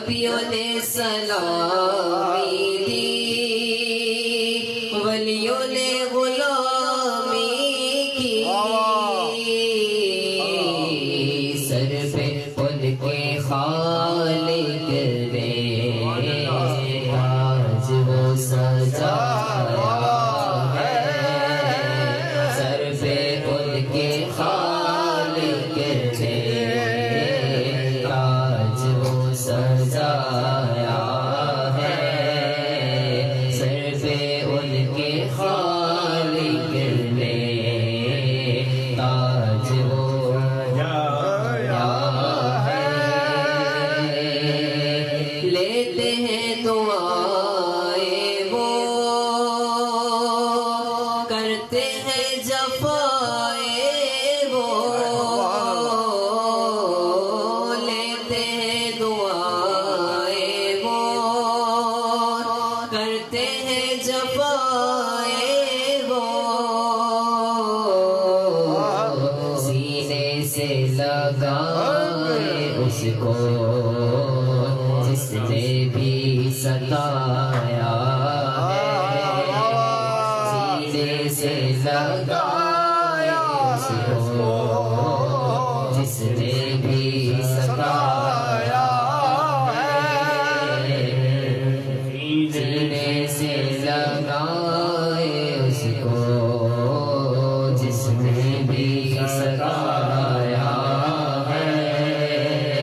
نبیوں نے سلامی دی، ولیوں نے غلامی کی، سر پہ ان کے خالق نے تاج وہ سجایا ہے، سر پہ ان کے خالق نے تاج وہ سجایا ہے، سر پہ ان کے خالق نے تاج وہ سجایا ہے، لیتے ہیں دعائیں وہ، کرتے ہیں جفائیں وہ، لیتے ہیں دعائیں وہ، کرتے ہیں جفائیں وہ، سینے سے لگائے اس کو جس نے بھی ستایا